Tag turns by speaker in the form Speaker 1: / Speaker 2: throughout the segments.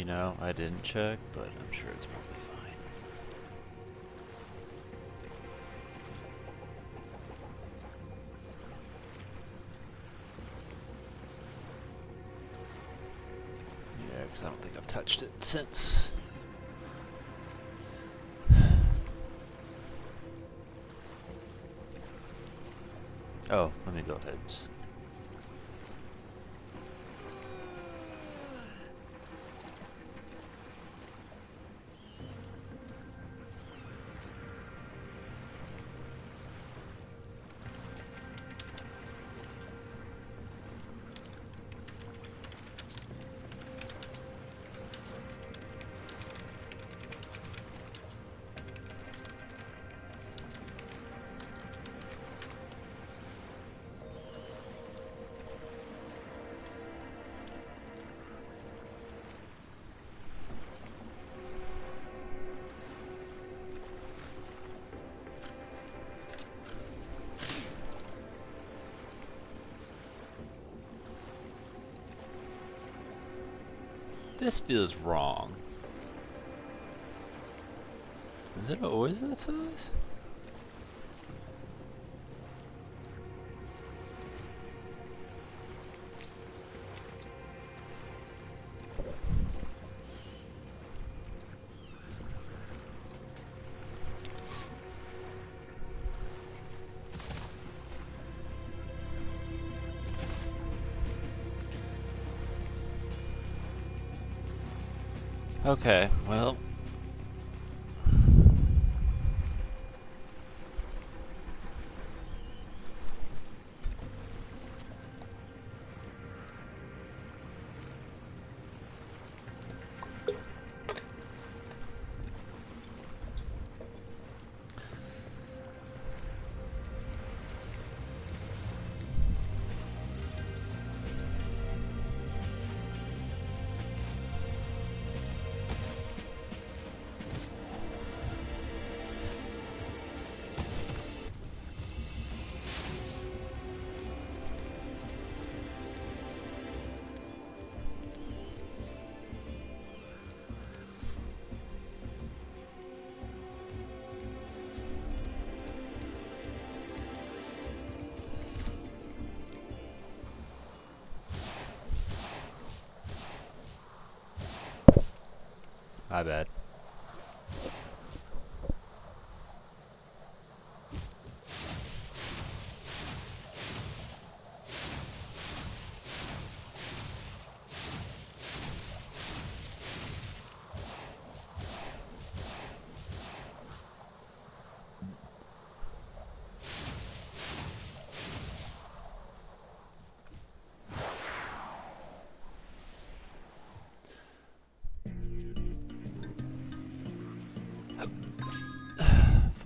Speaker 1: know, I didn't check, but I'm sure it's probably fine. Yeah, because I don't think I've touched it since. Oh, let me go ahead. Just this feels wrong. Is it always that size? Okay, well. My bad.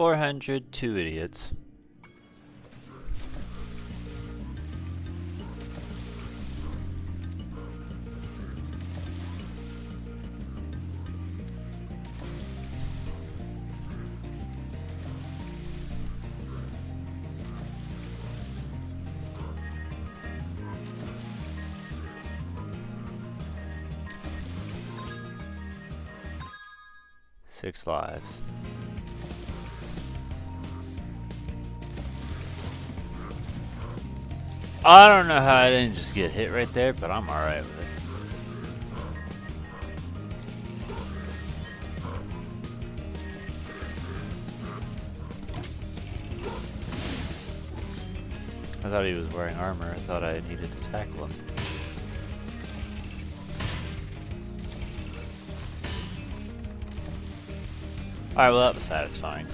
Speaker 1: $402 idiots. Six lives. I don't know how I didn't just get hit right there, but I'm alright with it. I thought he was wearing armor. I thought I needed to tackle him. Alright, well that was satisfying.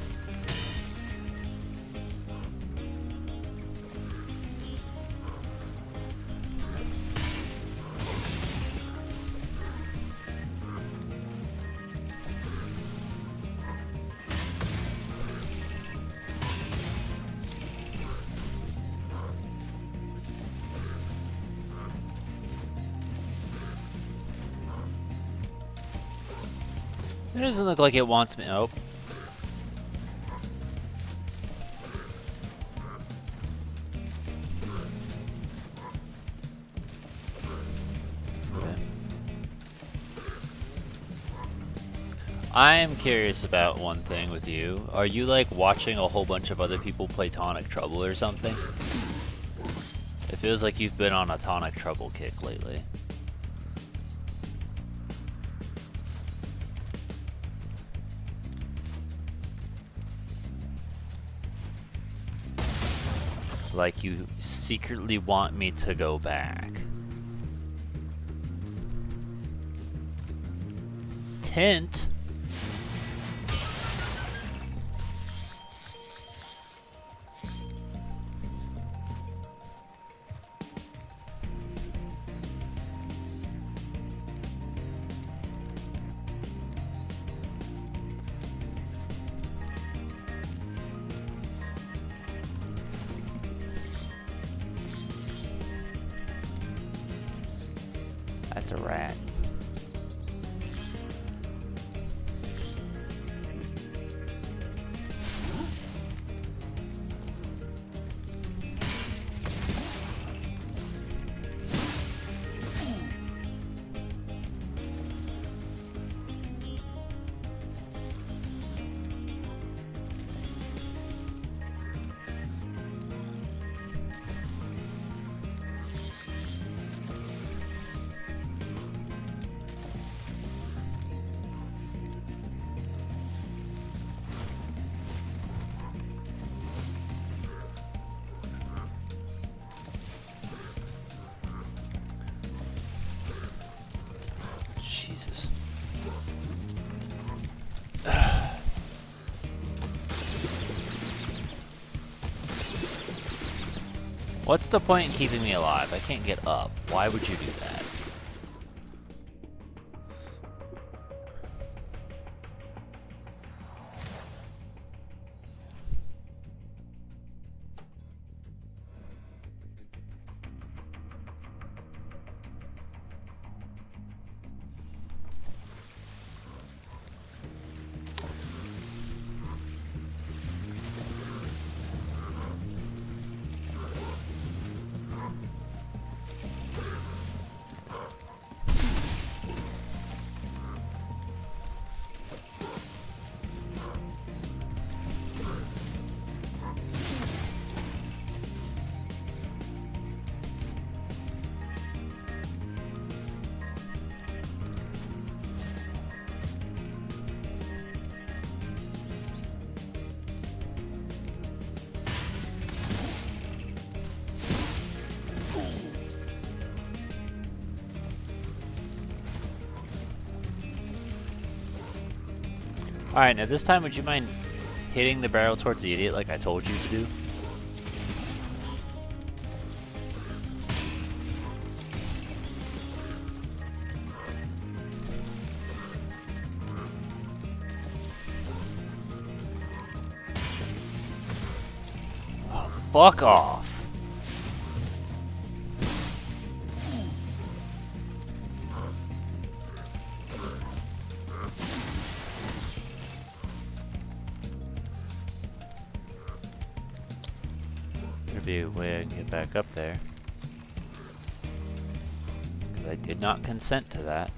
Speaker 1: It doesn't look like it wants me. Oh. Okay. I am curious about one thing with you. Are you like watching a whole bunch of other people play Tonic Trouble or something? It feels like you've been on a Tonic Trouble kick lately. Like you secretly want me to go back. Tint? That's a rat. Jesus. What's the point in keeping me alive? I can't get up. Why would you do that? Alright, now this time would you mind hitting the barrel towards the idiot like I told you to do? Oh, fuck off. Be a way I can get back up there. Because I did not consent to that.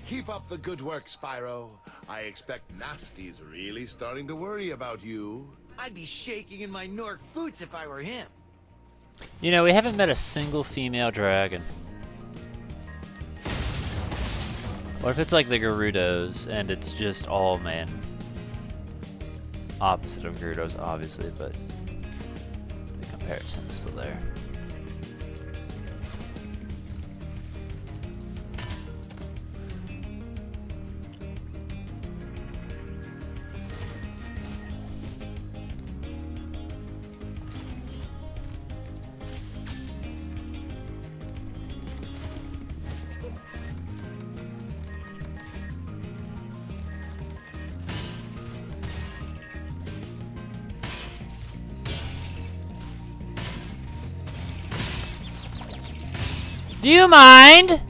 Speaker 2: Keep up the good work, Spyro. I expect Nasty's really starting to worry about you.
Speaker 3: I'd be shaking in my Nork boots if I were him.
Speaker 1: You know, we haven't met a single female dragon. What if it's like the Gerudos and it's just all men? Opposite of Gerudos, obviously, but the comparison is still there. Do you mind?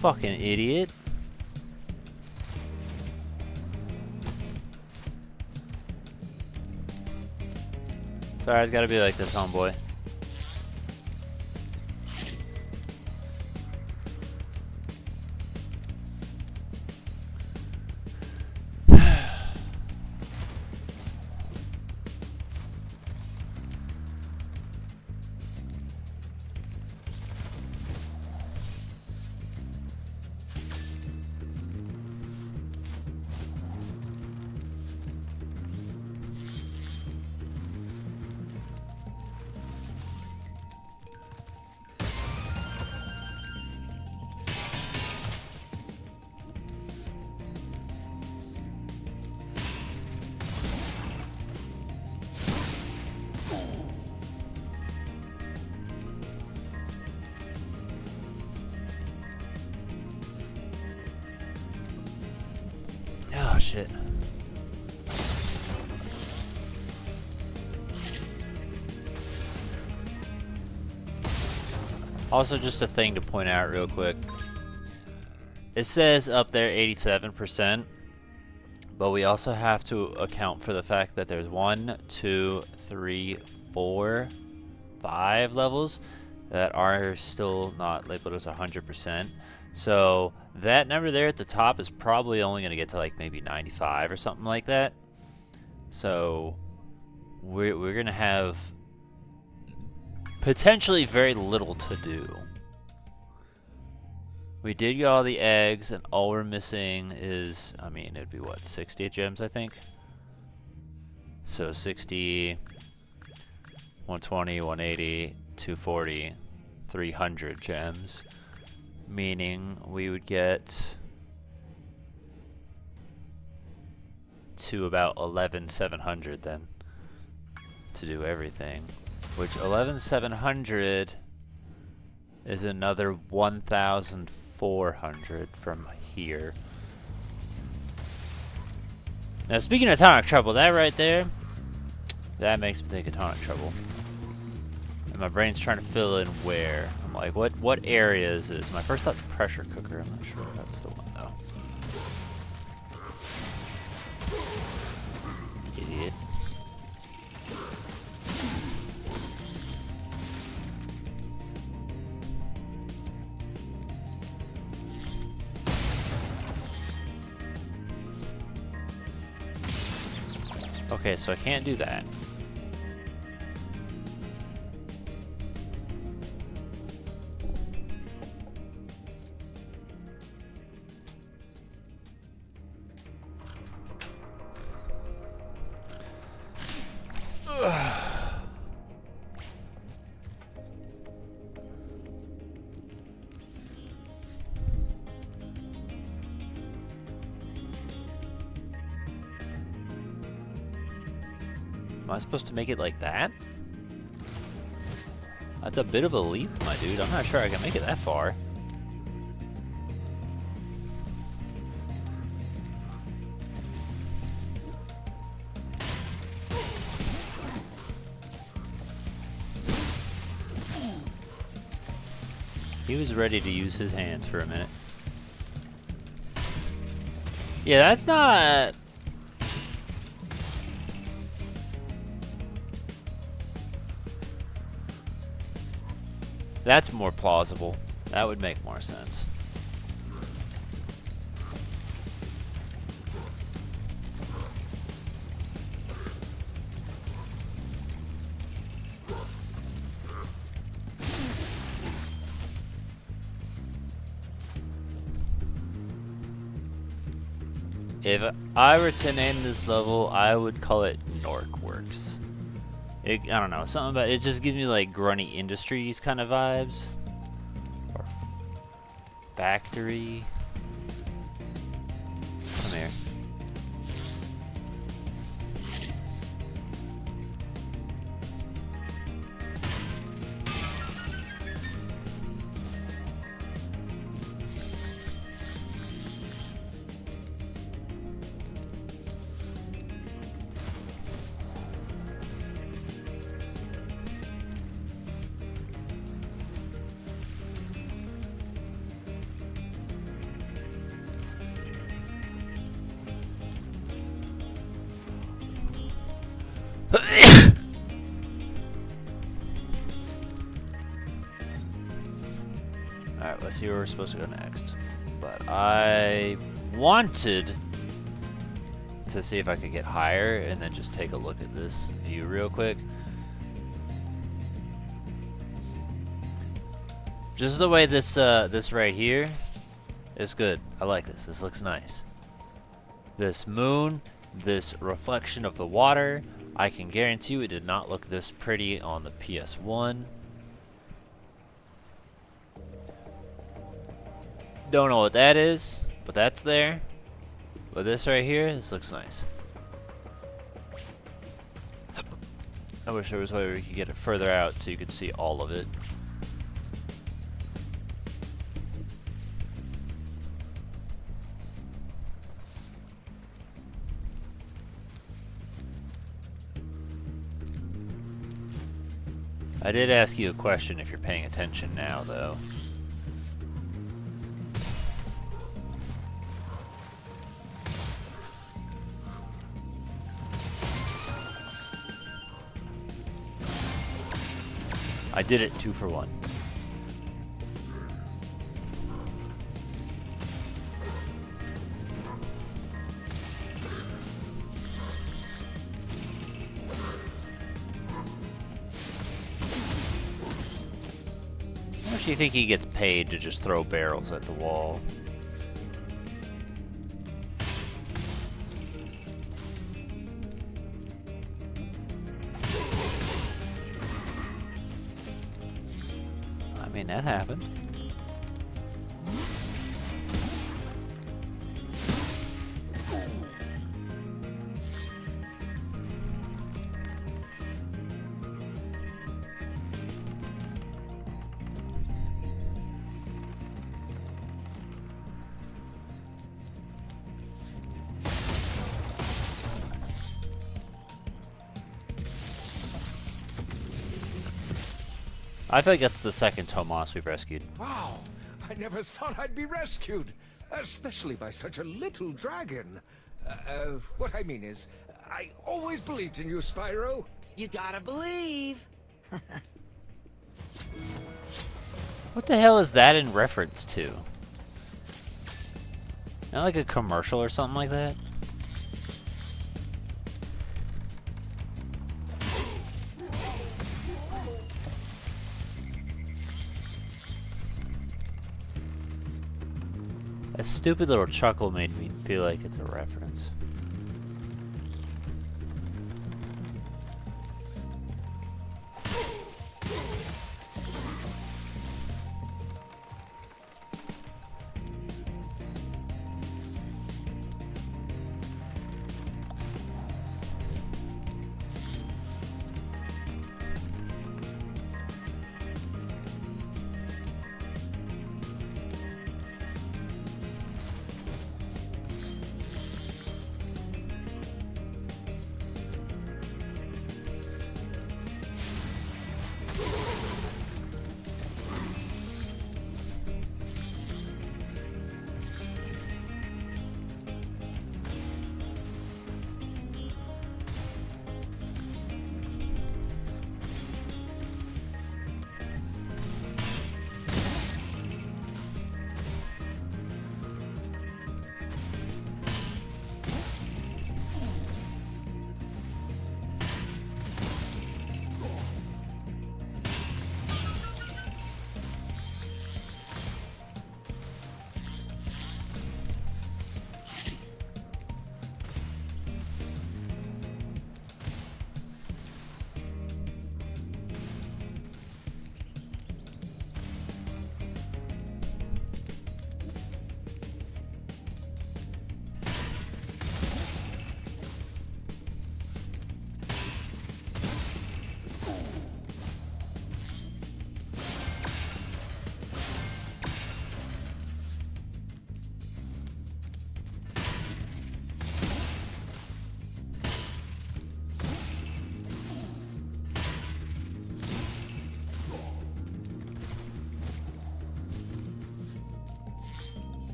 Speaker 1: Fucking idiot. Sorry, it's gotta be like this, homeboy. Oh shit. Also, just a thing to point out real quick. It says up there 87%, but we also have to account for the fact that there's 1, 2, 3, 4, 5 levels that are still not labeled as 100%. So that number there at the top is probably only going to get to like maybe 95 or something like that. So we're going to have potentially very little to do. We did get all the eggs, and all we're missing is, I mean, it'd be what, 60 gems, I think? So 60, 120, 180, 240, 300 gems. Meaning we would get to about 11,700 then to do everything. Which 11,700 is another 1,400 from here. Now speaking of tonic trouble, that right there, that makes me think of tonic trouble. And my brain's trying to fill in where. I'm like, what area is this? My first thought's pressure cooker. I'm not sure if that's the one though. Idiot. Okay, so I can't do that. Am I supposed to make it like that? That's a bit of a leap, my dude. I'm not sure I can make it that far. He was ready to use his hands for a minute. Yeah, that's not... That's more plausible. That would make more sense. If I were to name this level, I would call it Norkworks. I don't know, something about it just gives me like Grunny Industries kind of vibes. Or factory. Come here. Alright, let's see where we're supposed to go next. But I wanted to see if I could get higher and then just take a look at this view real quick. Just the way this this right here is good. I like this. This looks nice. This moon, this reflection of the water, I can guarantee you it did not look this pretty on the PS1. Don't know what that is, but that's there. But this right here, this looks nice. I wish there was a way we could get it further out so you could see all of it. I did ask you a question if you're paying attention now, though. I did it 2 for 1. How much do you think he gets paid to just throw barrels at the wall? I mean, that happened. I feel like that's the second Tomas we've rescued.
Speaker 4: Wow, I never thought I'd be rescued, especially by such a little dragon. What I mean is, I always believed in you, Spyro.
Speaker 3: You gotta believe.
Speaker 1: What the hell is that in reference to? Not like a commercial or something like that? A stupid little chuckle made me feel like it's a reference.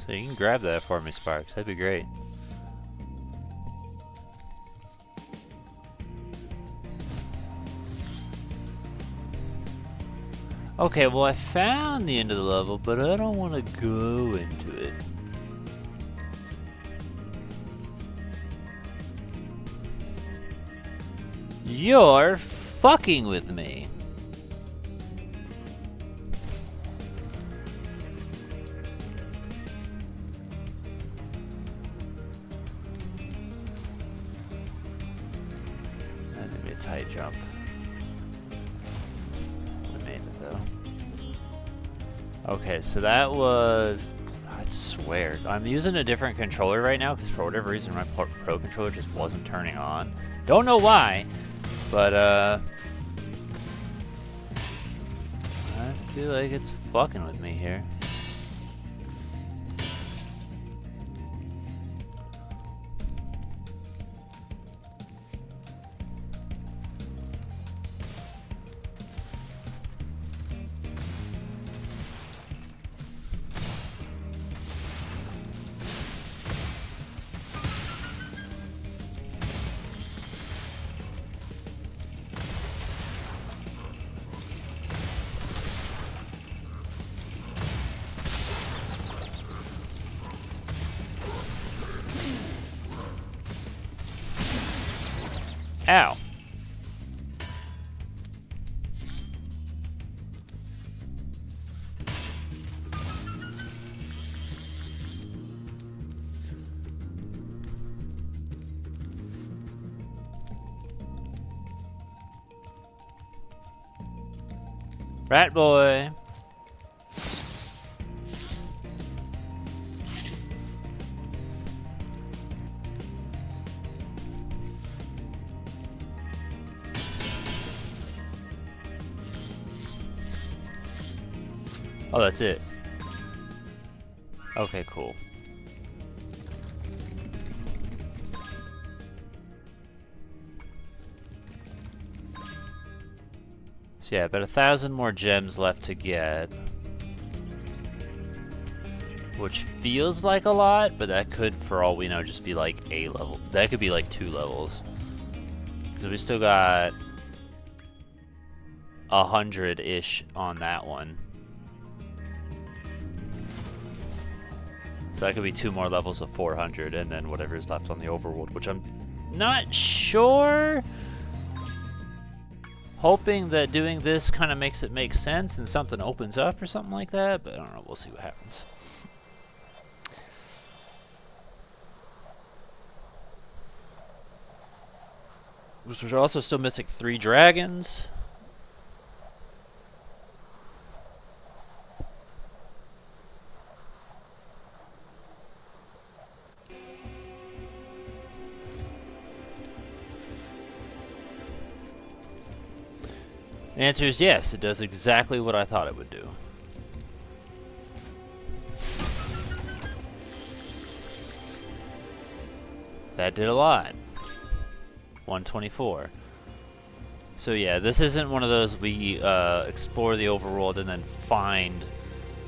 Speaker 1: So you can grab that for me, Sparks. That'd be great. Okay, well I found the end of the level, but I don't want to go into it. You're fucking with me. That's gonna be a tight jump. I made it though. Okay, so that was... I swear. I'm using a different controller right now because for whatever reason my Pro controller just wasn't turning on. Don't know why, but I feel like it's fucking with me here. Ow. Rat boy. Oh, that's it. Okay, cool. So yeah, about 1,000 more gems left to get. Which feels like a lot, but that could, for all we know, just be like a level. That could be like 2 levels. Because we still got 100-ish on that one. So that could be 2 more levels of 400, and then whatever is left on the overworld, which I'm not sure. Hoping that doing this kind of makes it make sense and something opens up or something like that, but I don't know. We'll see what happens. We're also still missing 3 dragons. The answer is yes, it does exactly what I thought it would do. That did a lot. 124. So yeah, this isn't one of those we explore the overworld and then find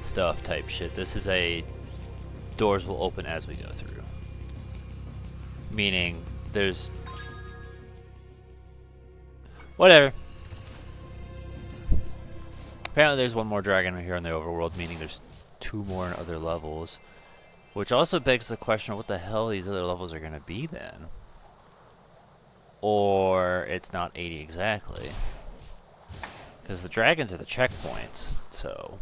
Speaker 1: stuff type shit. This is a doors will open as we go through. Meaning there's... whatever. Apparently there's 1 more dragon right here in the overworld, meaning there's 2 more in other levels. Which also begs the question of what the hell these other levels are going to be then. Or it's not 80 exactly. Because the dragons are the checkpoints, so...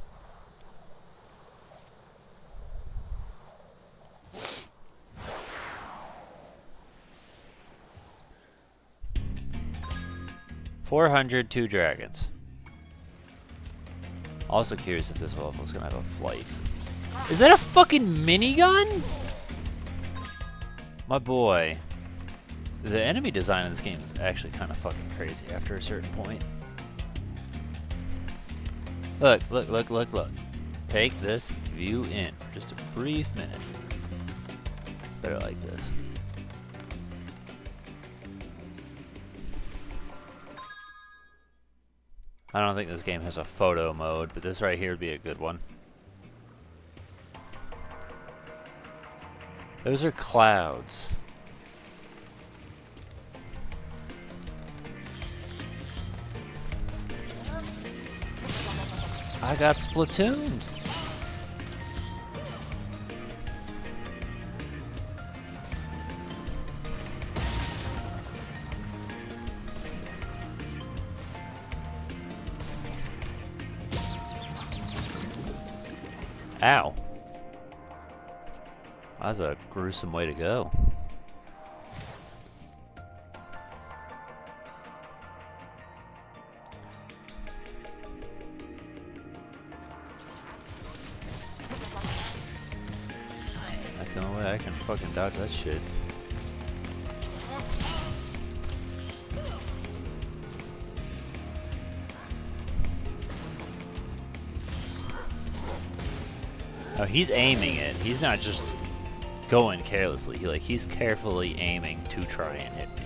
Speaker 1: $402 dragons. Also curious if this level is gonna have a flight. Is that a fucking minigun? My boy. The enemy design in this game is actually kind of fucking crazy after a certain point. Look, look, look, look, look. Take this view in for just a brief minute. Better like this. I don't think this game has a photo mode, but this right here would be a good one. Those are clouds. I got Splatoon. Ow. That's a gruesome way to go. That's the only way I can fucking dodge that shit. Oh, he's aiming it. He's not just going carelessly. He's carefully aiming to try and hit me.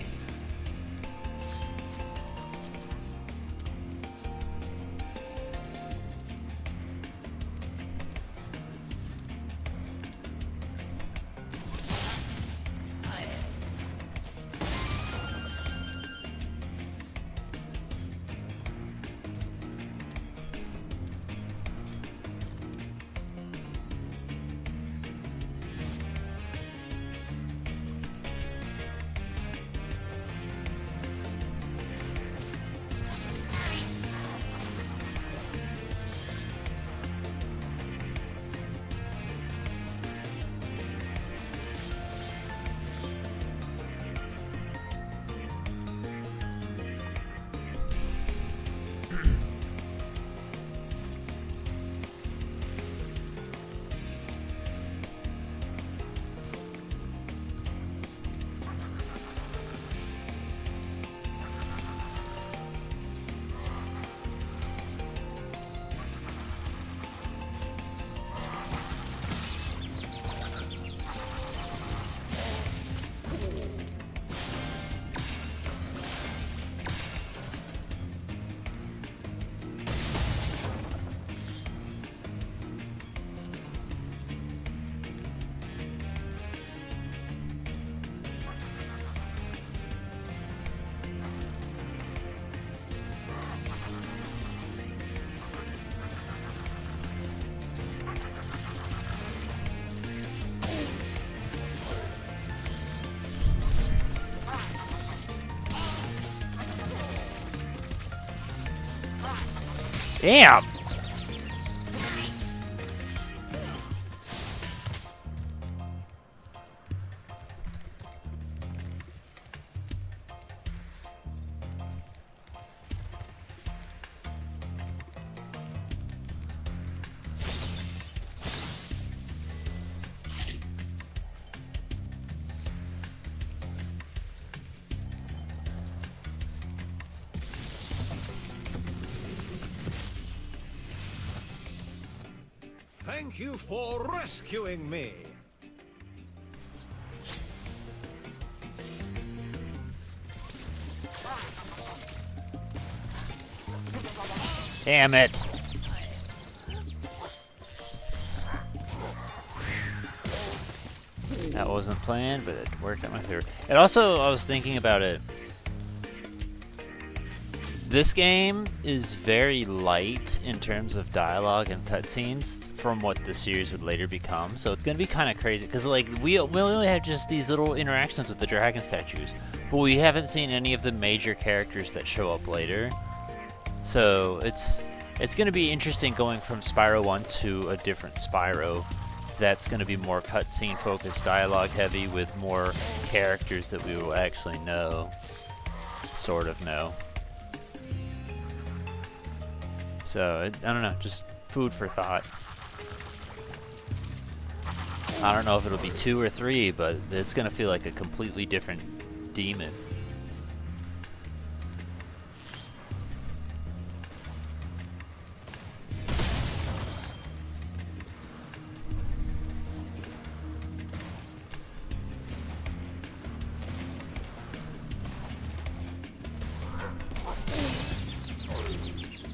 Speaker 1: Damn!
Speaker 4: Thank you for rescuing me.
Speaker 1: Damn it! That wasn't planned, but it worked out my favor. And also, I was thinking about it. This game is very light in terms of dialogue and cutscenes from what the series would later become. So it's going to be kind of crazy because like we only have just these little interactions with the dragon statues, but we haven't seen any of the major characters that show up later. So it's going to be interesting going from Spyro 1 to a different Spyro that's going to be more cutscene focused, dialogue heavy with more characters that we will actually know, sort of know. So, I don't know, just food for thought. I don't know if it'll be 2 or 3, but it's gonna feel like a completely different demon.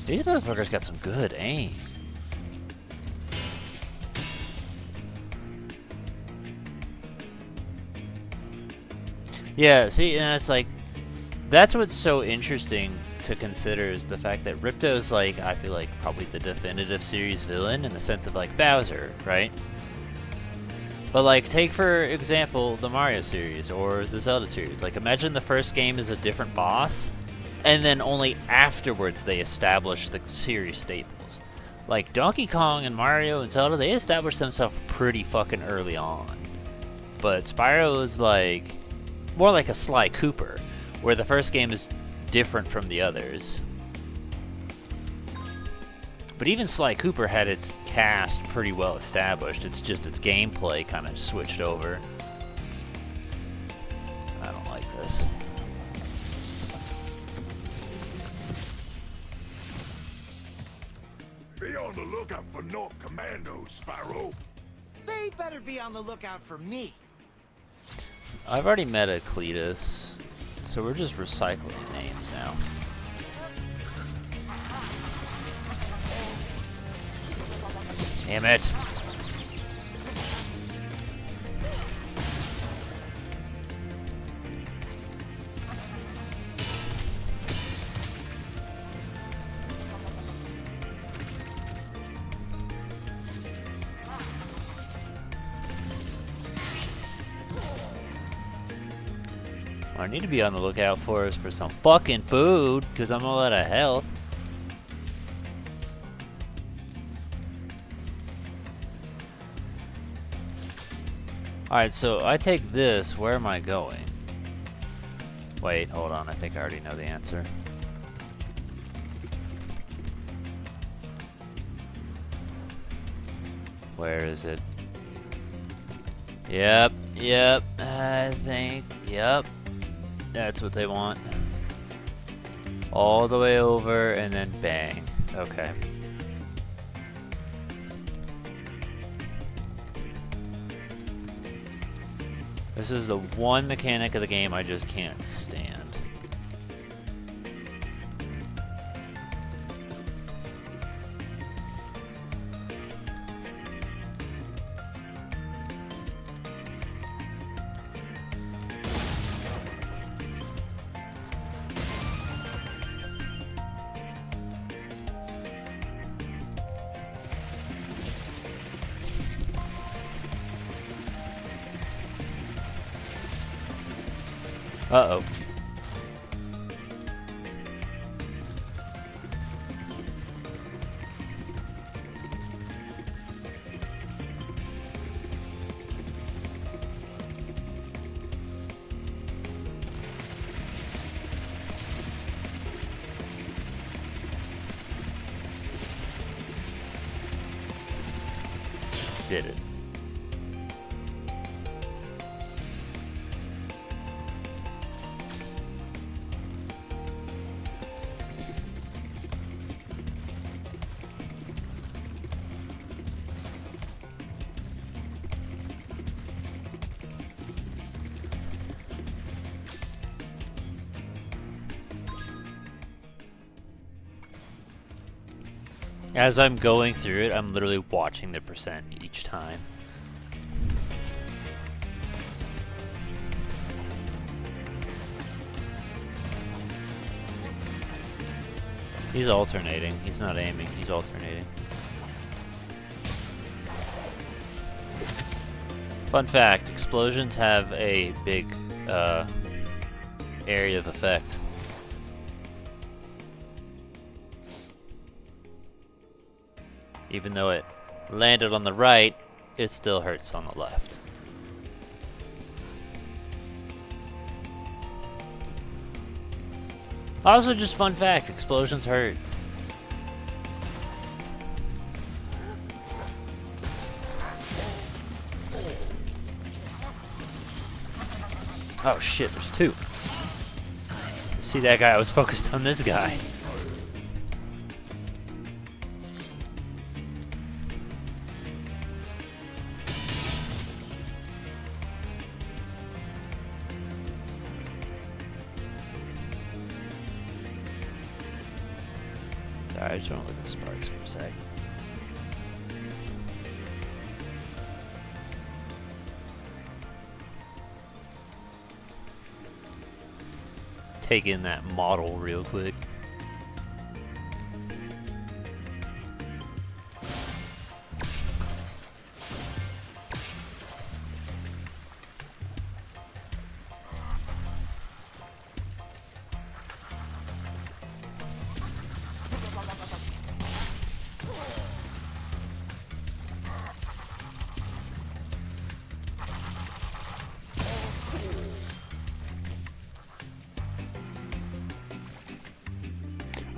Speaker 1: These motherfuckers got some good aim. Yeah, see, and it's like, that's what's so interesting to consider is the fact that Ripto's like, I feel like probably the definitive series villain in the sense of like Bowser, right? But like, take for example the Mario series or the Zelda series. Like, imagine the first game is a different boss, and then only afterwards they establish the series staples. Like Donkey Kong and Mario and Zelda, they established themselves pretty fucking early on. But Spyro is like more like a Sly Cooper, where the first game is different from the others. But even Sly Cooper had its cast pretty well established. It's just its gameplay kind of switched over. I don't like this.
Speaker 2: Be on the lookout for North Commandos, Spyro.
Speaker 3: They better be on the lookout for me.
Speaker 1: I've already met a Cletus, so we're just recycling names now. Damn it. What I need to be on the lookout for is for some fucking food, because I'm all out of health. Alright, so I take this. Where am I going? Wait, hold on. I think I already know the answer. Where is it? Yep, I think, yep. That's what they want. All the way over and then bang. Okay. This is the one mechanic of the game I just can't stand. Uh-oh. Did it. As I'm going through it, I'm literally watching the percent each time. He's alternating. He's not aiming. He's alternating. Fun fact, explosions have a big area of effect. Even though it landed on the right, it still hurts on the left. Also, just fun fact, explosions hurt. Oh shit, there's two. See that guy? I was focused on this guy. Sorry, I just want to look at sparks for a sec. Take in that model real quick.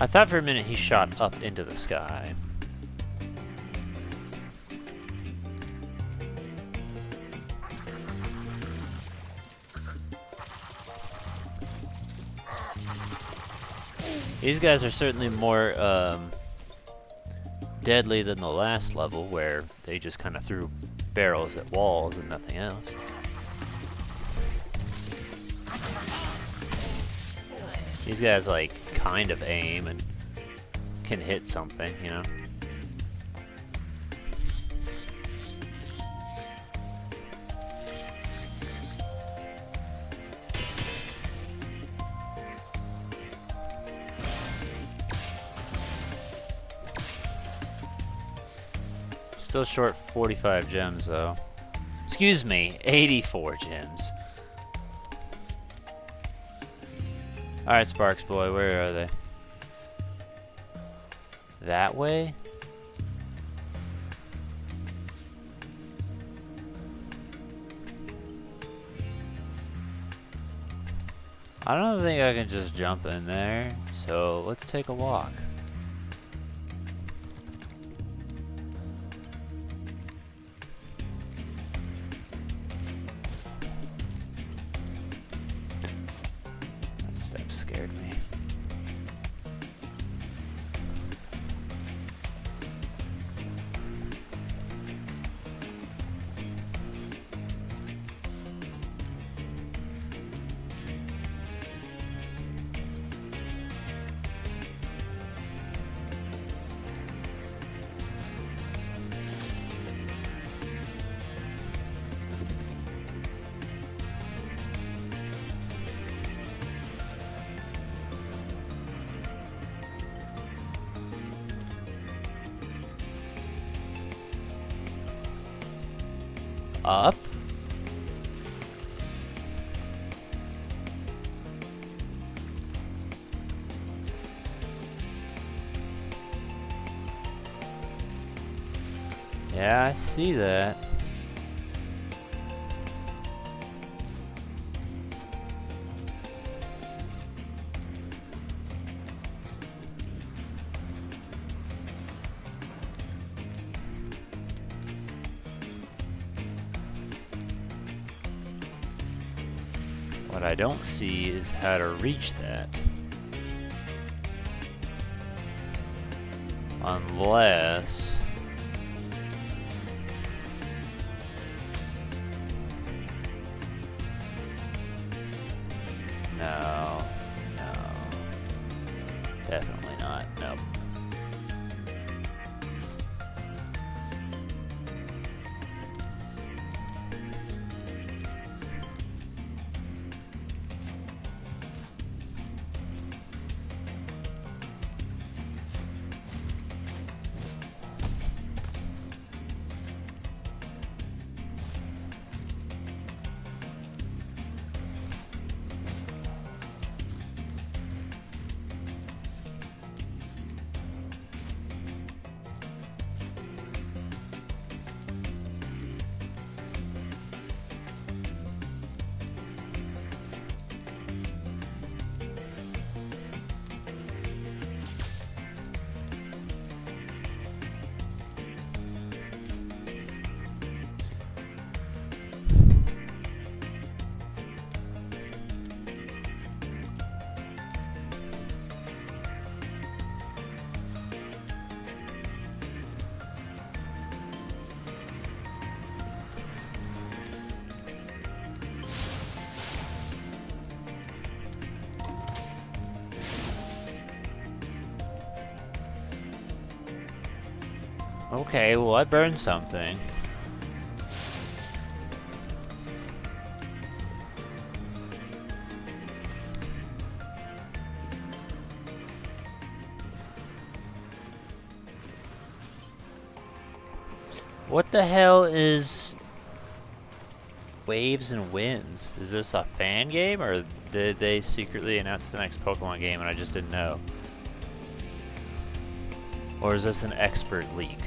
Speaker 1: I thought for a minute he shot up into the sky. These guys are certainly more deadly than the last level, where they just kind of threw barrels at walls and nothing else. These guys like kind of aim and can hit something, you know? Still short 45 gems though. Excuse me, 84 gems. Alright, Sparks boy, where are they? That way? I don't think I can just jump in there, so let's take a walk. That step scared me. Up? Yeah, I see that. What I don't see is how to reach that. Unless... No. No. Definitely not. Nope. Okay, well I burned something. What the hell is Waves and Winds? Is this a fan game, or did they secretly announce the next Pokemon game and I just didn't know? Or is this an expert leak?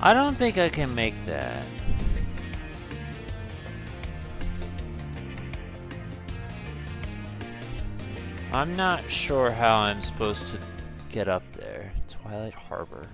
Speaker 1: I don't think I can make that. I'm not sure how I'm supposed to get up there. Twilight Harbor.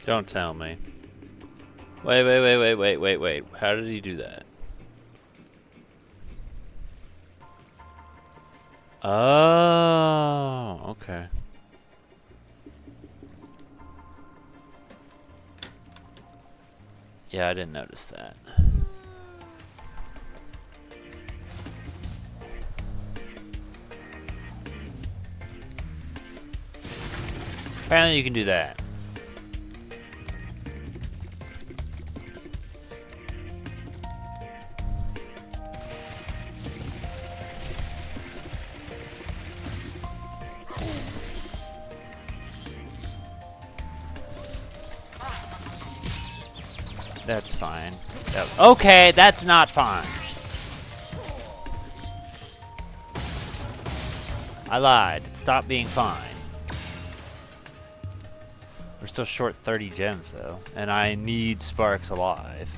Speaker 1: Don't tell me. Wait. How did he do that? Oh, okay. Yeah, I didn't notice that. Apparently you can do that. That's fine. Okay, that's not fine. I lied. Stop being fine. We're still short 30 gems, though. And I need Sparks alive.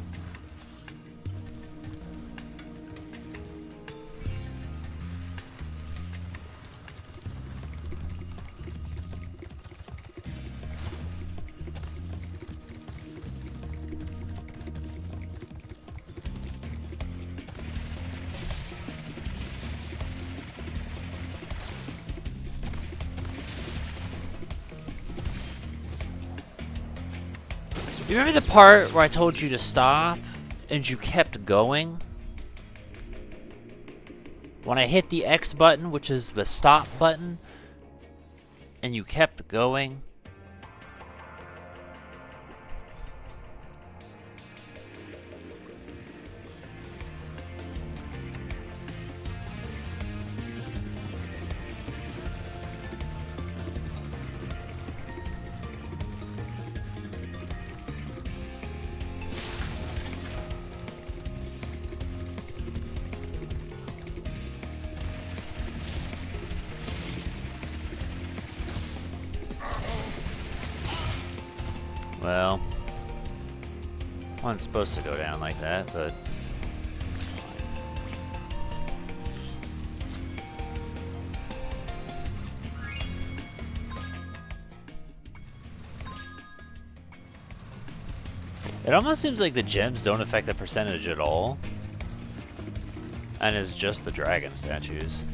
Speaker 1: You remember the part where I told you to stop and you kept going? When I hit the X button, which is the stop button, and you kept going? Well, one's supposed to go down like that, but it's fine. It almost seems like the gems don't affect the percentage at all, and it's just the dragon statues.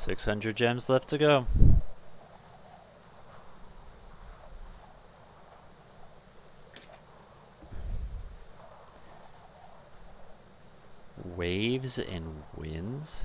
Speaker 1: 600 gems left to go. Waves and winds?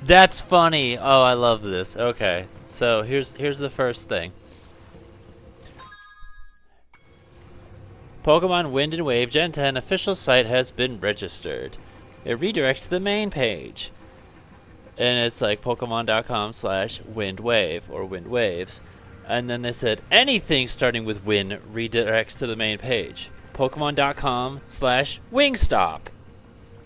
Speaker 1: That's funny. Oh, I love this. Okay. So here's the first thing. Pokemon Wind and Wave Gen 10 official site has been registered. It redirects to the main page. And it's like Pokemon.com/windwave or wind waves. And then they said anything starting with win redirects to the main page. Pokemon.com/wingstop.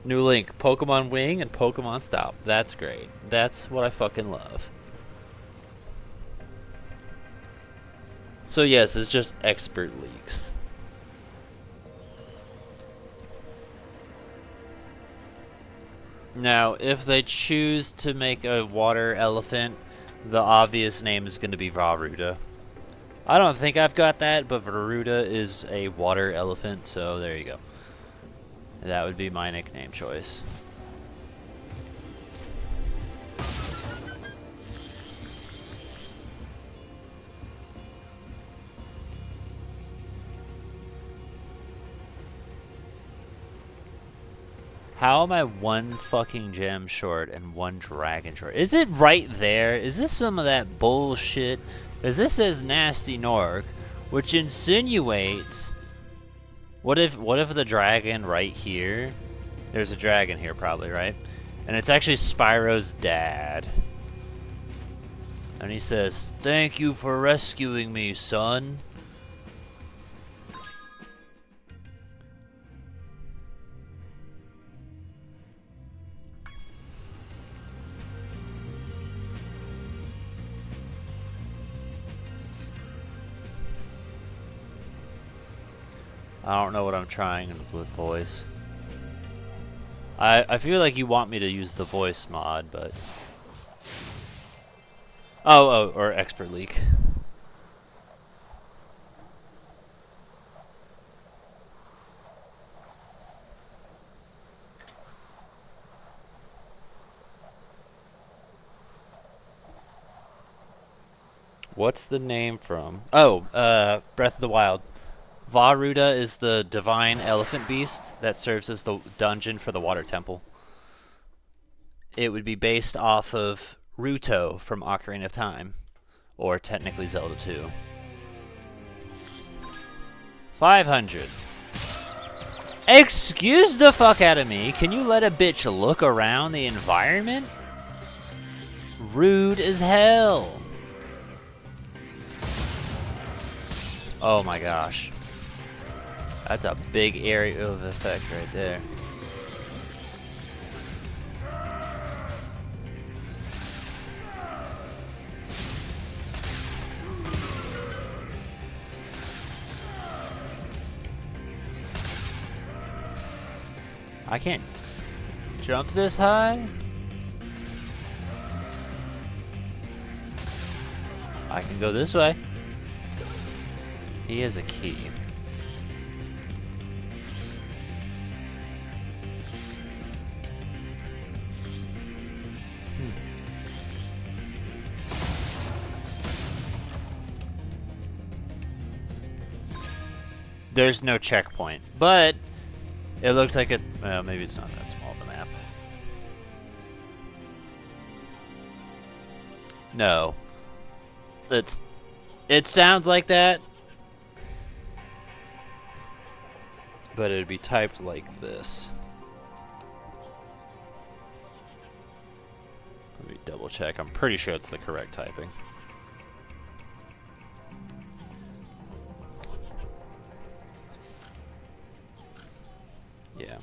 Speaker 1: New link, Pokemon Wing and Pokemon Stop. That's great. That's what I fucking love. So yes, it's just expert leaks. Now, if they choose to make a water elephant, the obvious name is going to be Varuda. I don't think I've got that, but Varuda is a water elephant, so there you go. That would be my nickname choice. How am I one fucking gem short and one dragon short? Is it right there? Is this some of that bullshit? Because this says Nasty Nork, which insinuates... What if the dragon right here... There's a dragon here probably, right? And it's actually Spyro's dad. And he says, "Thank you for rescuing me, son." I don't know what I'm trying with voice. I feel like you want me to use the voice mod, but... Oh, or expert leak. What's the name from? Oh, Breath of the Wild. Varuda is the divine elephant beast that serves as the dungeon for the water temple. It would be based off of Ruto from Ocarina of Time, or technically Zelda 2. 500. Excuse the fuck out of me. Can you let a bitch look around the environment? Rude as hell. Oh my gosh. That's a big area of effect right there. I can't jump this high? I can go this way. He has a key. There's no checkpoint, but it looks like it. Well, maybe it's not that small of a map. No, it sounds like that, but it'd be typed like this. Let me double check. I'm pretty sure it's the correct typing. Yeah.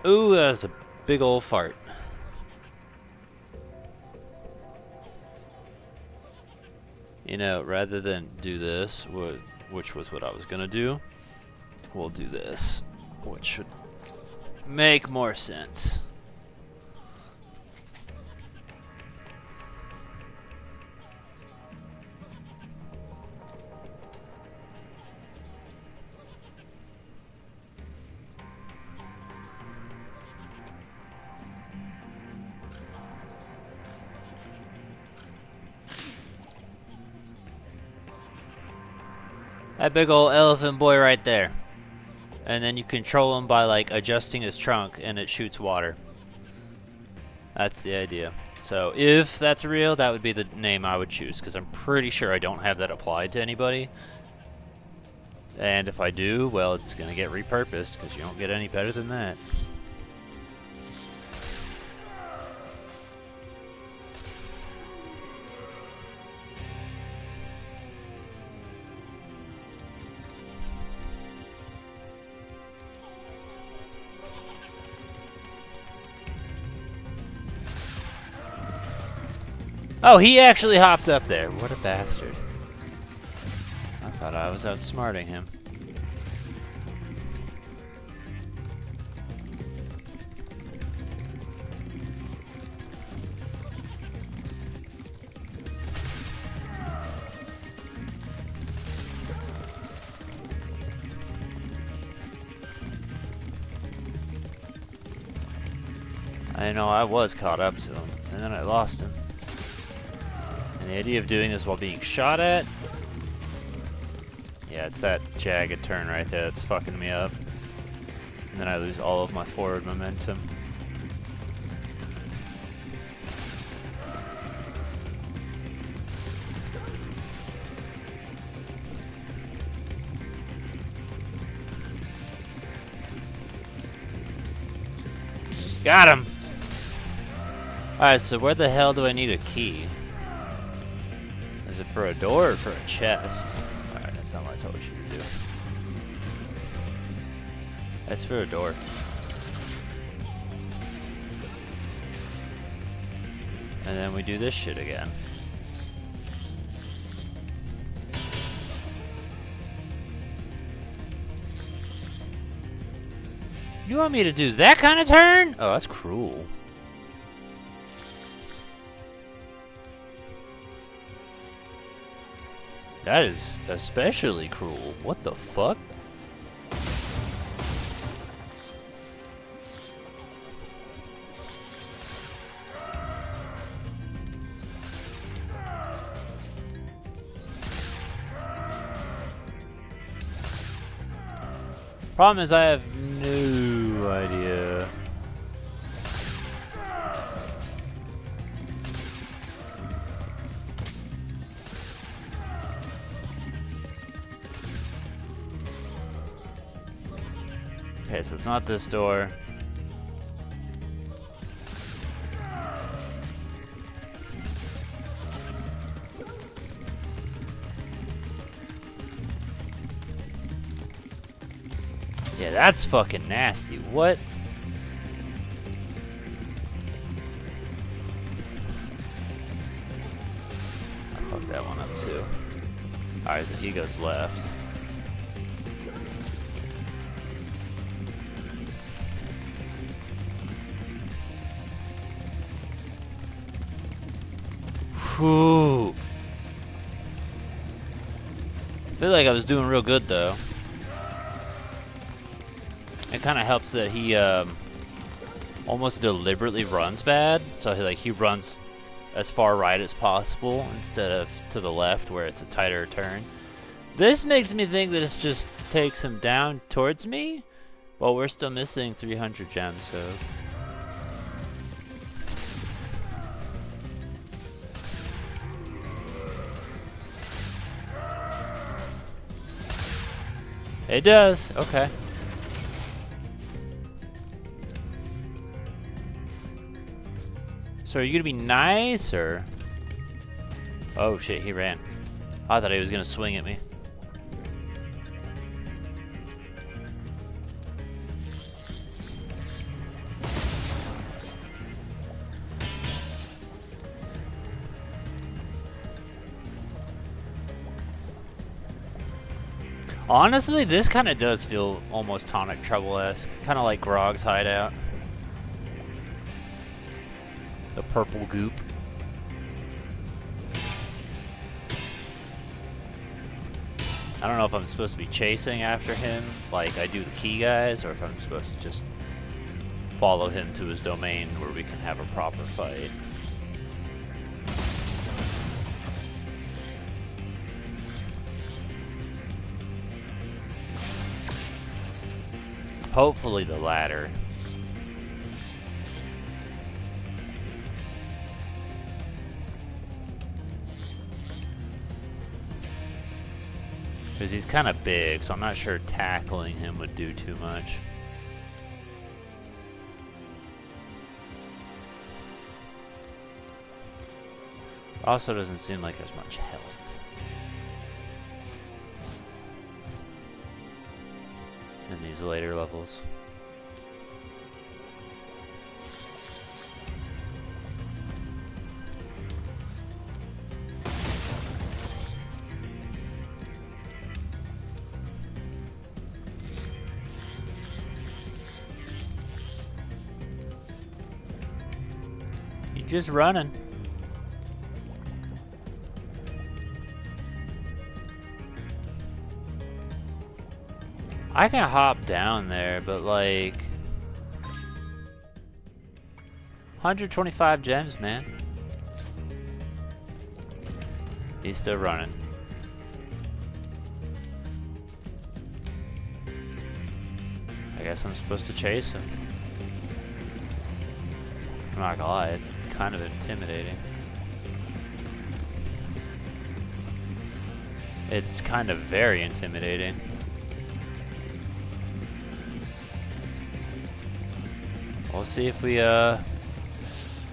Speaker 1: Ooh, that's a big old fart. You know, rather than do this, which was what I was gonna do, we'll do this, which should make more sense. That big old elephant boy right there. And then you control him by like adjusting his trunk and it shoots water. That's the idea. So if that's real, that would be the name I would choose, because I'm pretty sure I don't have that applied to anybody. And if I do, well, it's gonna get repurposed, because you don't get any better than that. Oh, he actually hopped up there. What a bastard. I thought I was outsmarting him. I know I was caught up to him, and then I lost him. And the idea of doing this while being shot at? Yeah, it's that jagged turn right there that's fucking me up. And then I lose all of my forward momentum. Got him! Alright, so where the hell do I need a key? Is it for a door or for a chest? Alright, that's not what I told you to do. That's for a door. And then we do this shit again. You want me to do that kind of turn? Oh, that's cruel. That is especially cruel. What the fuck? Problem is I have no idea. Okay, so it's not this door. Yeah, that's fucking nasty. What? I fucked that one up too. Alright, so he goes left. Whew. I feel like I was doing real good though. It kind of helps that he almost deliberately runs bad, so he runs as far right as possible instead of to the left where it's a tighter turn. This makes me think that it just takes him down towards me, but we're still missing 300 gems, so. It does, okay. So are you gonna be nice, or? Oh shit, he ran. I thought he was gonna swing at me. Honestly, this kind of does feel almost Tonic Trouble-esque. Kind of like Grog's hideout. The purple goop. I don't know if I'm supposed to be chasing after him like I do the key guys, or if I'm supposed to just follow him to his domain where we can have a proper fight. Hopefully the latter. Because he's kind of big, so I'm not sure tackling him would do too much. Also doesn't seem like there's much health in these later levels. You're just running. I can hop down there, but like 125 gems, man. He's still running. I guess I'm supposed to chase him. I'm not gonna lie, it's kind of intimidating. It's kind of very intimidating. We'll see if we, yeah,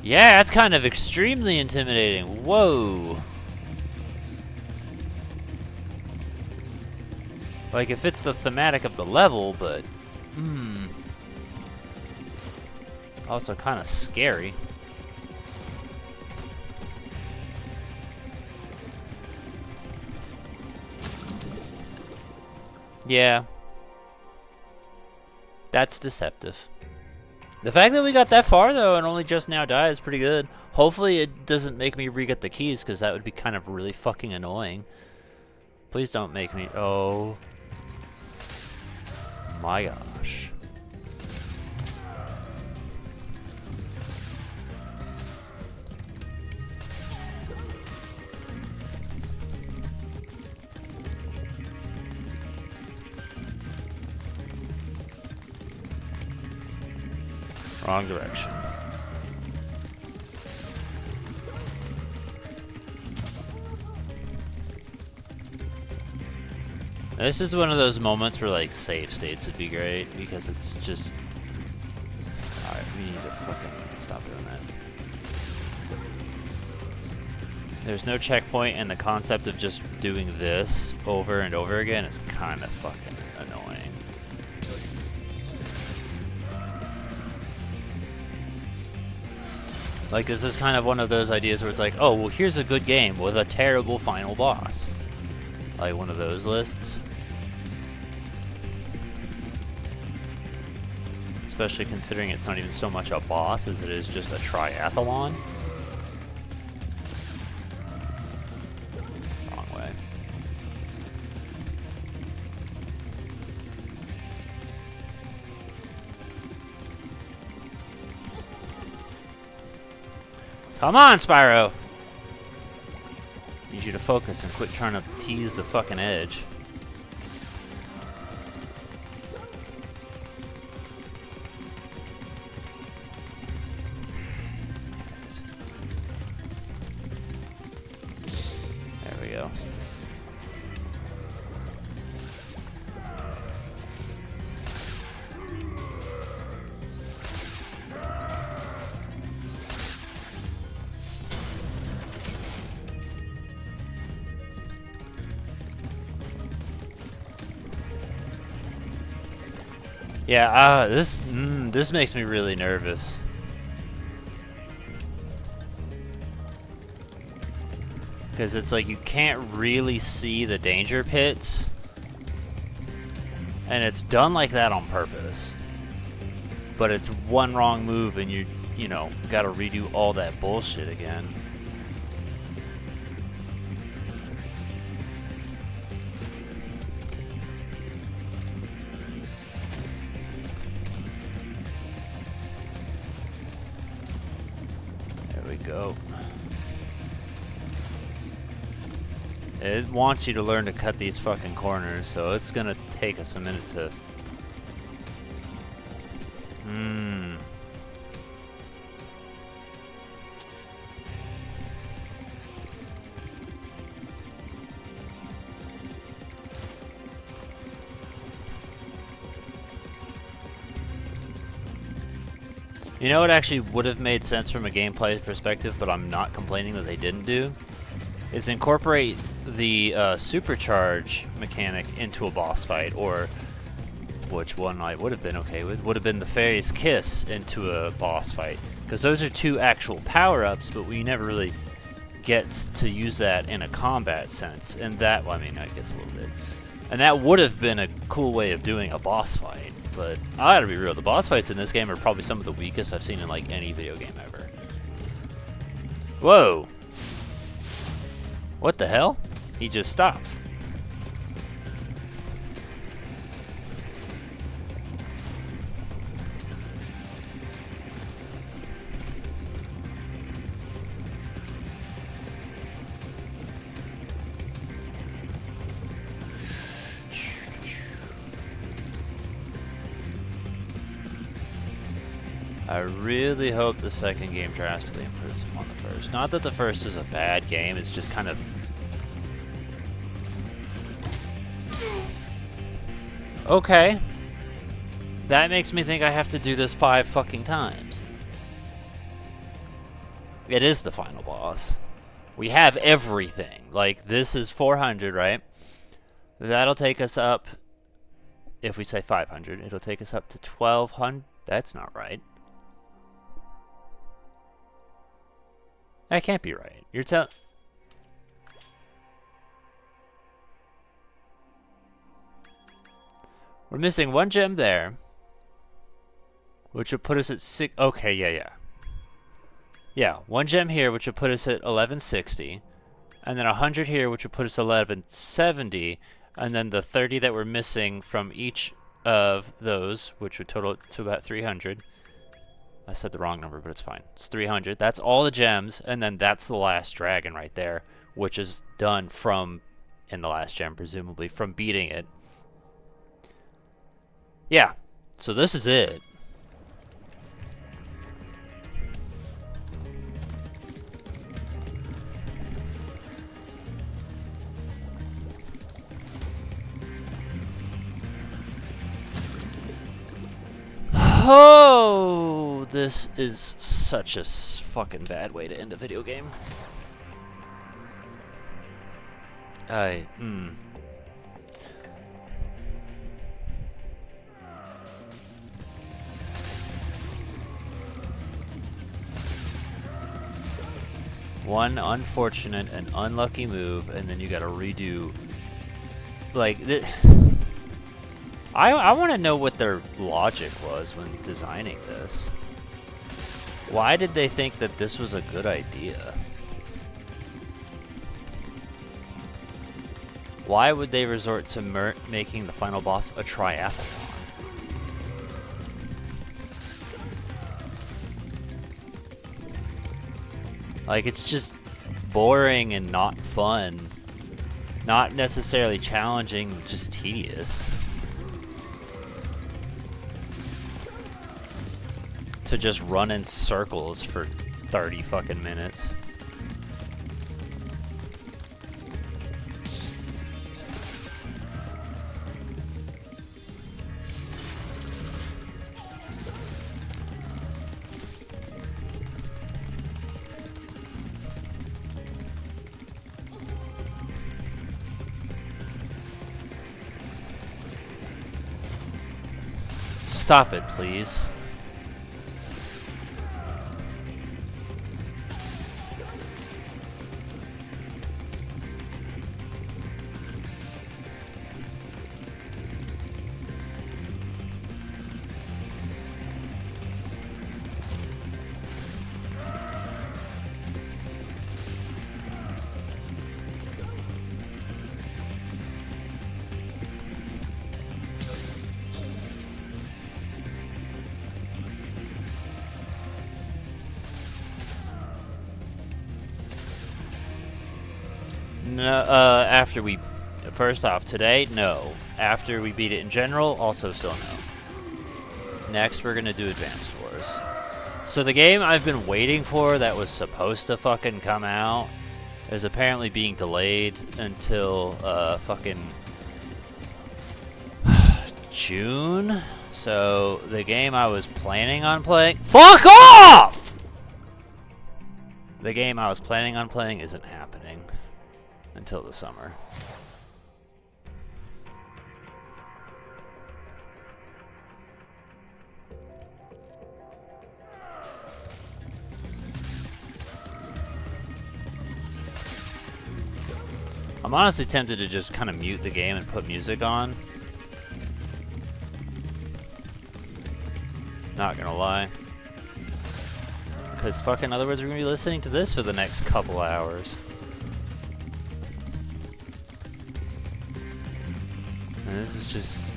Speaker 1: that's kind of extremely intimidating. Whoa. Like, it fits the thematic of the level, but, also kind of scary. Yeah. That's deceptive. The fact that we got that far, though, and only just now died is pretty good. Hopefully it doesn't make me re-get the keys, because that would be kind of really fucking annoying. Please don't make me... Oh. My gosh. Wrong direction. This is one of those moments where like save states would be great because it's just. Alright, we need to fucking stop doing that. There's no checkpoint, and the concept of just doing this over and over again is kind of fucking annoying. Like, this is kind of one of those ideas where it's like, oh, well, here's a good game with a terrible final boss. Like one of those lists. Especially considering it's not even so much a boss as it is just a triathlon. Wrong way. Come on, Spyro! Need you to focus and quit trying to tease the fucking edge. There we go. Yeah, this makes me really nervous. Because it's like you can't really see the danger pits. And it's done like that on purpose. But it's one wrong move and you know, gotta redo all that bullshit again. There we go. It wants you to learn to cut these fucking corners, so it's gonna take us a minute to... You know what actually would have made sense from a gameplay perspective, but I'm not complaining that they didn't do, is incorporate the supercharge mechanic into a boss fight, or which one I would have been okay with, would have been the Fairy's Kiss into a boss fight. Because those are two actual power-ups, but we never really get to use that in a combat sense. And that, well, I mean, I guess a little bit. And that would have been a cool way of doing a boss fight. But I gotta be real, the boss fights in this game are probably some of the weakest I've seen in like any video game ever. Whoa! What the hell? He just stops. I really hope the second game drastically improves upon the first. Not that the first is a bad game, it's just kind of... Okay. That makes me think I have to do this 5 fucking times. It is the final boss. We have everything. Like, this is 400, right? That'll take us up... If we say 500, it'll take us up to 1200. That's not right. That can't be right. You're telling... We're missing 1 gem there, which would put us at 6... Okay, yeah. Yeah, 1 gem here, which would put us at 1160, and then 100 here, which would put us at 1170, and then the 30 that we're missing from each of those, which would total to about 300. I said the wrong number, but it's fine. It's 300. That's all the gems, and then that's the last dragon right there, which is done from, in the last gem, presumably, from beating it. Yeah, so this is it. Oh, this is such a fucking bad way to end a video game. One unfortunate and unlucky move, and then you gotta redo. Like, I want to know what their logic was when designing this. Why did they think that this was a good idea? Why would they resort to making the final boss a triathlon? Like, it's just boring and not fun. Not necessarily challenging, just tedious. To just run in circles for 30 fucking minutes. Stop it, please. No, after we... First off, today, no. After we beat it in general, also still no. Next, we're gonna do Advanced Wars. So the game I've been waiting for that was supposed to fucking come out is apparently being delayed until, fucking... June? So, the game I was planning on playing... Fuck off! The game I was planning on playing isn't happening until the summer. I'm honestly tempted to just kind of mute the game and put music on. Not gonna lie. Because fucking otherwise we're gonna be listening to this for the next couple hours. And this is just...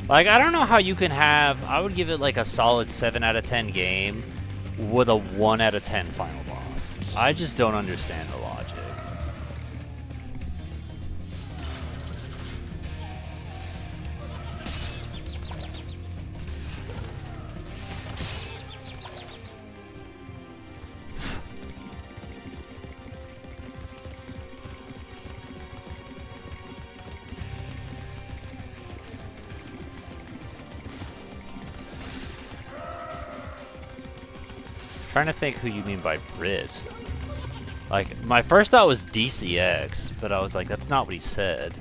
Speaker 1: Like, I don't know how you can have... I would give it like a solid 7 out of 10 game with a 1 out of 10 final boss. I just don't understand the logic. Trying to think who you mean by Brit. Like, my first thought was DCX, but I was like, that's not what he said.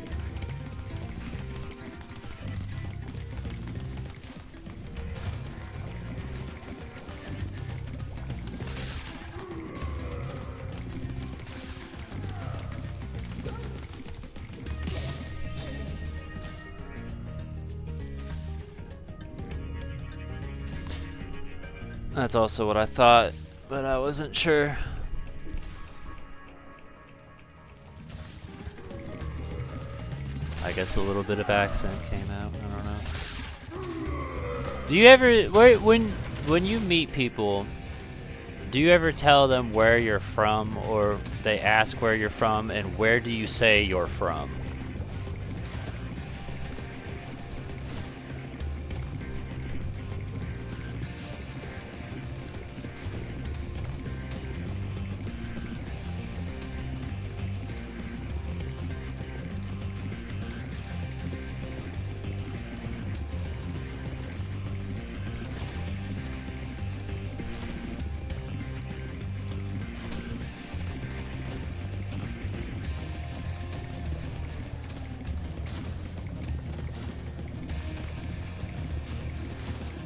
Speaker 1: That's also what I thought, but I wasn't sure. I guess a little bit of accent came out. I don't know. Do you ever, when you meet people, do you ever tell them where you're from, or they ask where you're from, and where do you say you're from?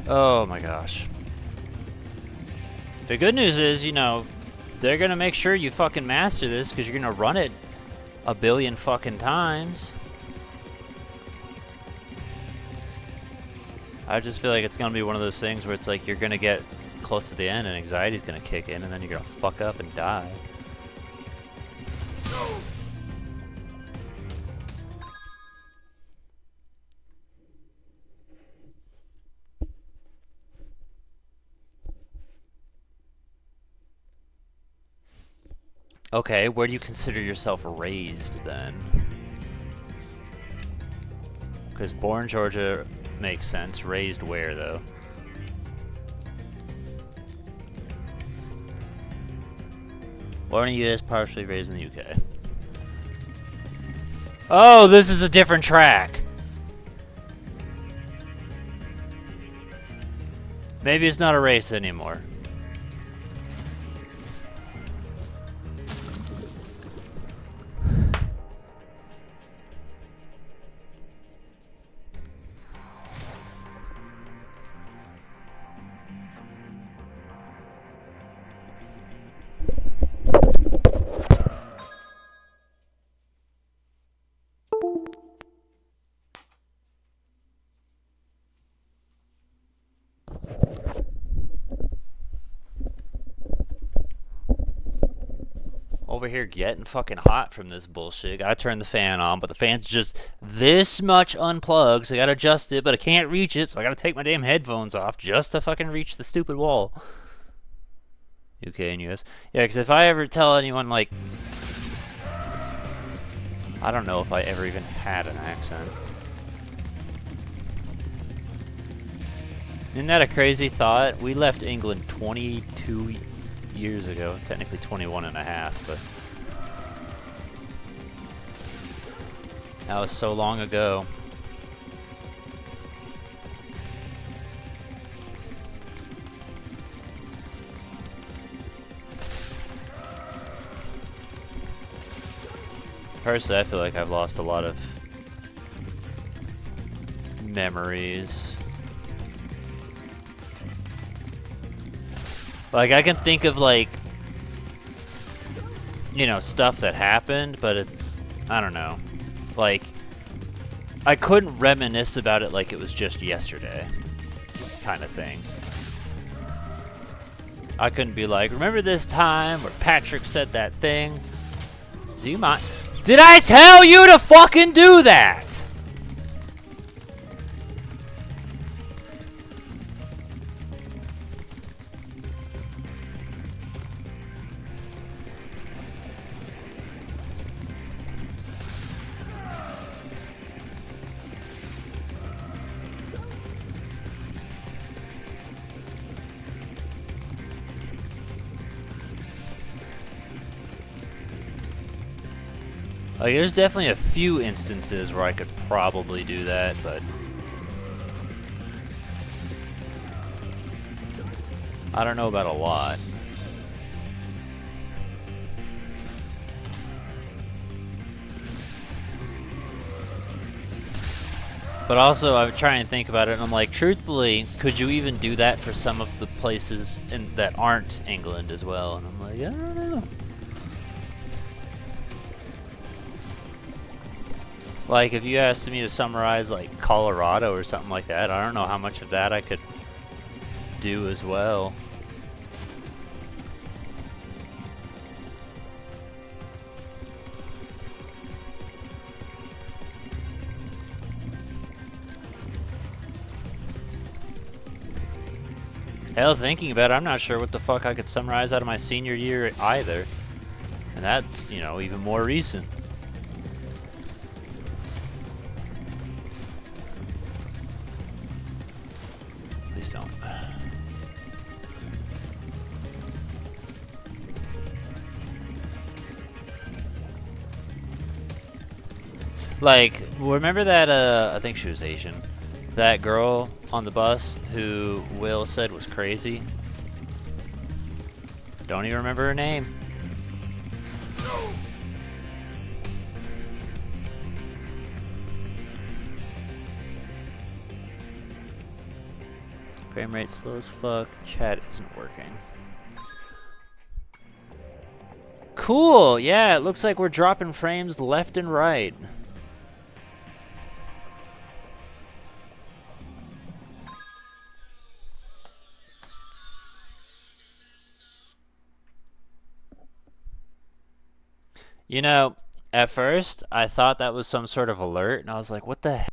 Speaker 1: Oh my gosh. The good news is, you know, they're gonna make sure you fucking master this because you're gonna run it a billion fucking times. I just feel like it's gonna be one of those things where it's like you're gonna get close to the end and anxiety's gonna kick in and then you're gonna fuck up and die. Okay, where do you consider yourself raised then? Because born Georgia makes sense. Raised where though? Born in the US, partially raised in the UK. Oh, this is a different track. Maybe it's not a race anymore. over here getting fucking hot from this bullshit. Gotta turn the fan on, but the fan's just this much unplugged, so I gotta adjust it, but I can't reach it, so I gotta take my damn headphones off just to fucking reach the stupid wall. UK and US. Yeah, because if I ever tell anyone, like, I don't know if I ever even had an accent. Isn't that a crazy thought? We left England 22 years ago, technically 21 and a half, but that was so long ago. Personally, I feel like I've lost a lot of memories. Like, I can think of, like, you know, stuff that happened, but it's, I don't know. Like, I couldn't reminisce about it like it was just yesterday, kind of thing. I couldn't be like, remember this time where Patrick said that thing? Do you mind? Did I tell you to fucking do that? Like, there's definitely a few instances where I could probably do that, but I don't know about a lot. But also, I'm trying to think about it, and I'm like, truthfully, could you even do that for some of the places that aren't England as well? And I'm like, I don't know. Like, if you asked me to summarize, like, Colorado or something like that, I don't know how much of that I could do as well. Hell, thinking about it, I'm not sure what the fuck I could summarize out of my senior year either. And that's, you know, even more recent. Please don't. Like, remember that, I think she was Asian. That girl on the bus who Will said was crazy? Don't even remember her name. Frame rate slow as fuck. Chat isn't working. Cool! Yeah, it looks like we're dropping frames left and right. You know, at first, I thought that was some sort of alert, and I was like, what the hell?